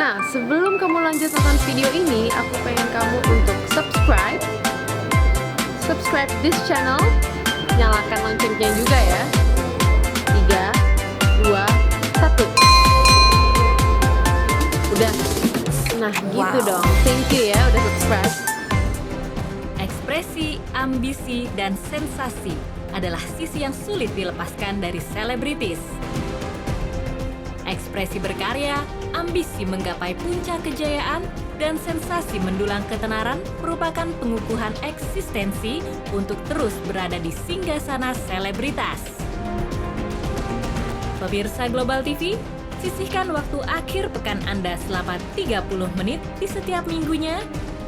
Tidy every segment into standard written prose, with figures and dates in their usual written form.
Nah, sebelum kamu lanjut nonton video ini, aku pengen kamu untuk subscribe this channel, nyalakan loncengnya juga ya. 3, 2, 1. Udah. Nah, gitu dong. Thank you ya udah subscribe. Ekspresi, ambisi, dan sensasi adalah sisi yang sulit dilepaskan dari selebritis. Ekspresi berkarya, ambisi menggapai puncak kejayaan, dan sensasi mendulang ketenaran merupakan pengukuhan eksistensi untuk terus berada di singgasana selebritas. Pemirsa Global TV, sisihkan waktu akhir pekan Anda selama 30 menit di setiap minggunya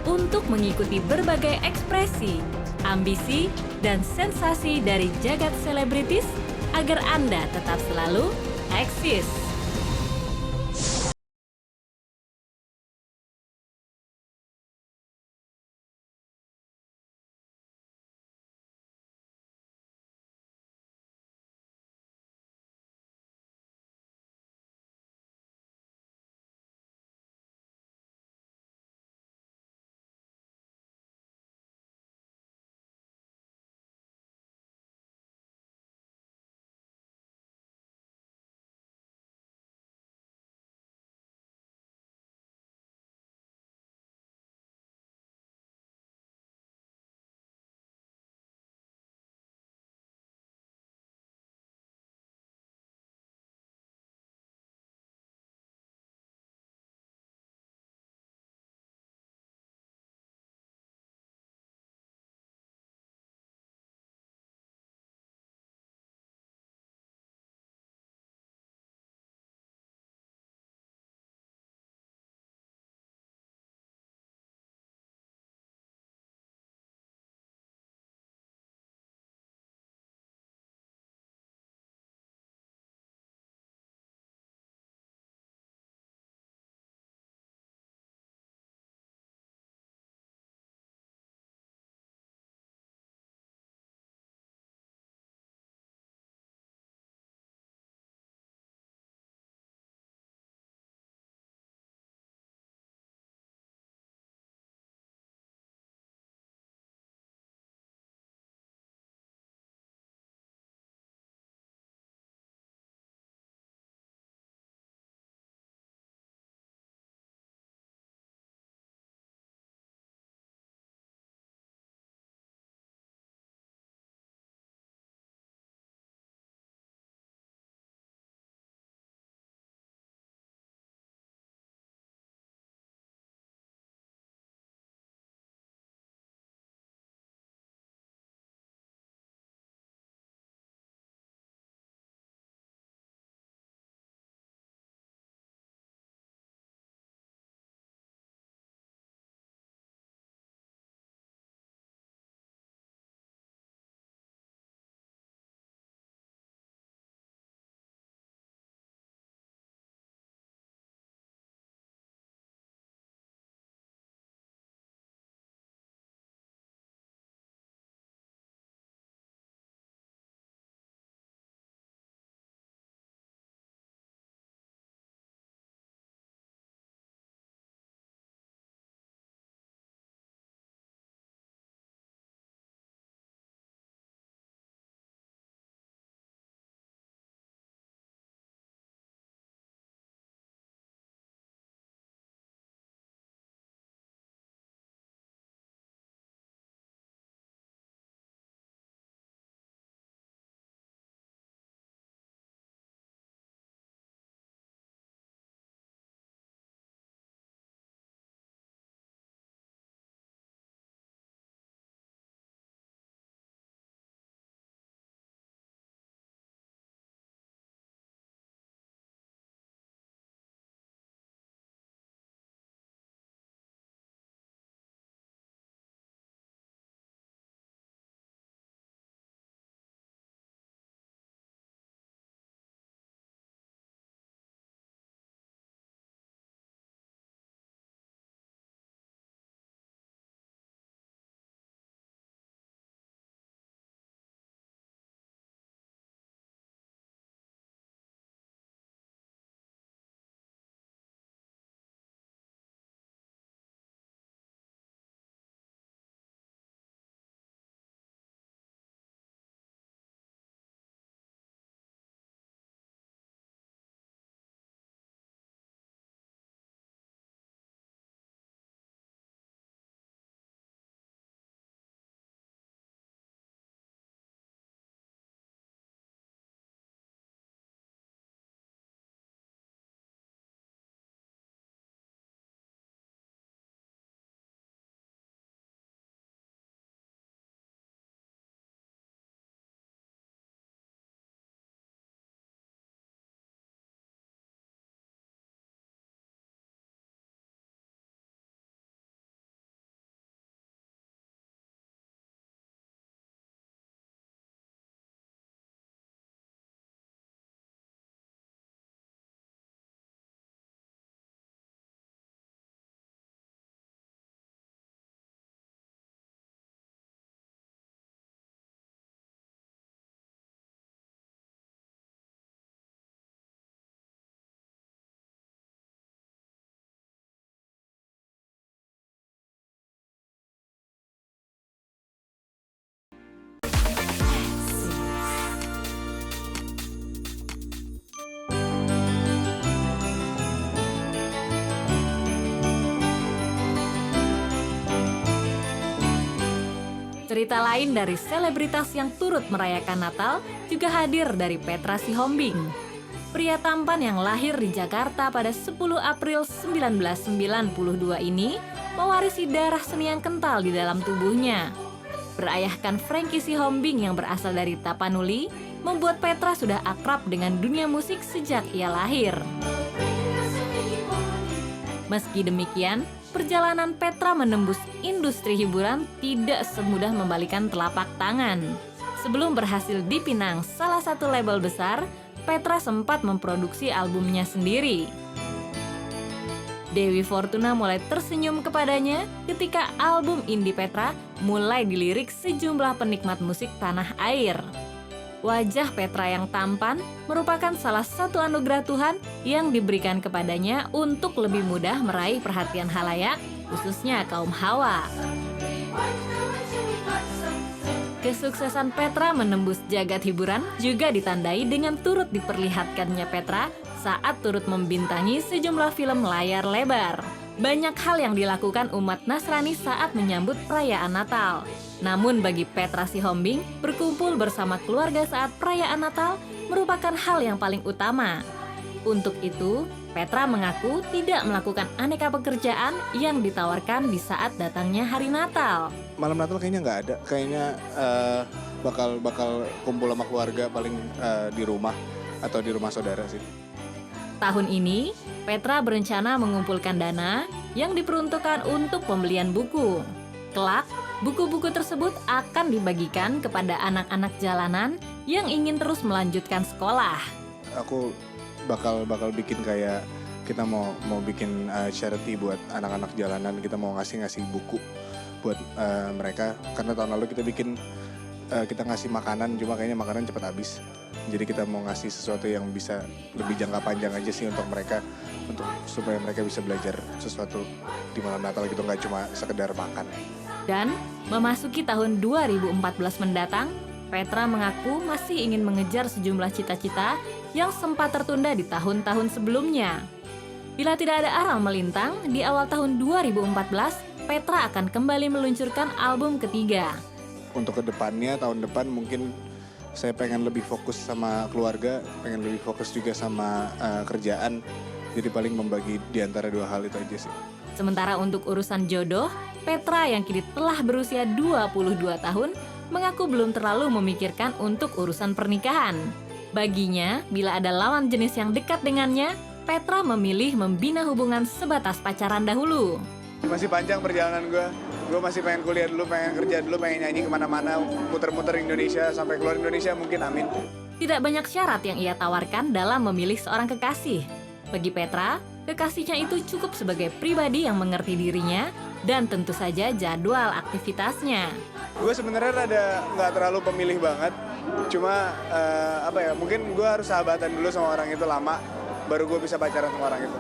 untuk mengikuti berbagai ekspresi, ambisi, dan sensasi dari jagat selebritis agar Anda tetap selalu eksis. Cerita lain dari selebritas yang turut merayakan Natal juga hadir dari Petra Sihombing. Pria tampan yang lahir di Jakarta pada 10 April 1992 ini mewarisi darah seni yang kental di dalam tubuhnya. Berayahkan Frankie Sihombing yang berasal dari Tapanuli, membuat Petra sudah akrab dengan dunia musik sejak ia lahir. Meski demikian, perjalanan Petra menembus industri hiburan tidak semudah membalikan telapak tangan. Sebelum berhasil dipinang salah satu label besar, Petra sempat memproduksi albumnya sendiri. Dewi Fortuna mulai tersenyum kepadanya ketika album indie Petra mulai dilirik sejumlah penikmat musik tanah air. Wajah Petra yang tampan merupakan salah satu anugerah Tuhan yang diberikan kepadanya untuk lebih mudah meraih perhatian khalayak, khususnya kaum hawa. Kesuksesan Petra menembus jagat hiburan juga ditandai dengan turut diperlihatkannya Petra saat turut membintangi sejumlah film layar lebar. Banyak hal yang dilakukan umat Nasrani saat menyambut perayaan Natal. Namun bagi Petra Sihombing, berkumpul bersama keluarga saat perayaan Natal merupakan hal yang paling utama. Untuk itu, Petra mengaku tidak melakukan aneka pekerjaan yang ditawarkan di saat datangnya hari Natal. Malam Natal kayaknya nggak ada, kayaknya bakal kumpul sama keluarga paling di rumah atau di rumah saudara sih. Tahun ini, Petra berencana mengumpulkan dana yang diperuntukkan untuk pembelian buku. Kelak, buku-buku tersebut akan dibagikan kepada anak-anak jalanan yang ingin terus melanjutkan sekolah. Aku bakal bikin kayak kita mau bikin charity buat anak-anak jalanan. Kita mau ngasih buku buat mereka, karena tahun lalu kita ngasih makanan, cuma kayaknya makanan cepat habis. Jadi kita mau ngasih sesuatu yang bisa lebih jangka panjang aja sih untuk mereka, supaya mereka bisa belajar sesuatu di malam Natal gitu, nggak cuma sekedar makan. Dan memasuki tahun 2014 mendatang, Petra mengaku masih ingin mengejar sejumlah cita-cita yang sempat tertunda di tahun-tahun sebelumnya. Bila tidak ada aral melintang, di awal tahun 2014, Petra akan kembali meluncurkan album ketiga. Untuk kedepannya, tahun depan mungkin saya pengen lebih fokus sama keluarga, pengen lebih fokus juga sama kerjaan. Jadi paling membagi di antara dua hal itu aja sih. Sementara untuk urusan jodoh, Petra yang kini telah berusia 22 tahun mengaku belum terlalu memikirkan untuk urusan pernikahan. Baginya, bila ada lawan jenis yang dekat dengannya, Petra memilih membina hubungan sebatas pacaran dahulu. Masih panjang perjalanan gue masih pengen kuliah dulu, pengen kerja dulu, pengen nyanyi kemana-mana, muter-muter Indonesia, sampai keluar Indonesia mungkin, amin. Tidak banyak syarat yang ia tawarkan dalam memilih seorang kekasih. Bagi Petra, kekasihnya itu cukup sebagai pribadi yang mengerti dirinya dan tentu saja jadwal aktivitasnya. Gue sebenarnya rada nggak terlalu pemilih banget, cuma mungkin gue harus sahabatan dulu sama orang itu lama, baru gue bisa pacaran sama orang itu.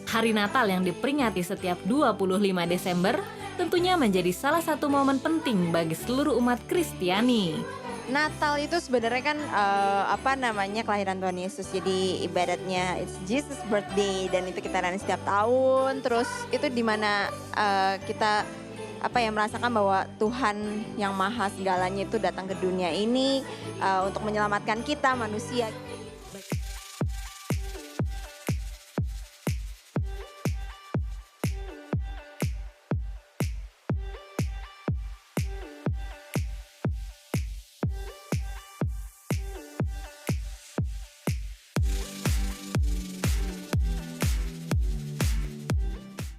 Hari Natal yang diperingati setiap 25 Desember tentunya menjadi salah satu momen penting bagi seluruh umat Kristiani. Natal itu sebenarnya kan kelahiran Tuhan Yesus. Jadi ibaratnya it's Jesus birthday dan itu kita rayain setiap tahun. Terus itu dimana kita merasakan bahwa Tuhan yang maha segalanya itu datang ke dunia ini untuk menyelamatkan kita manusia.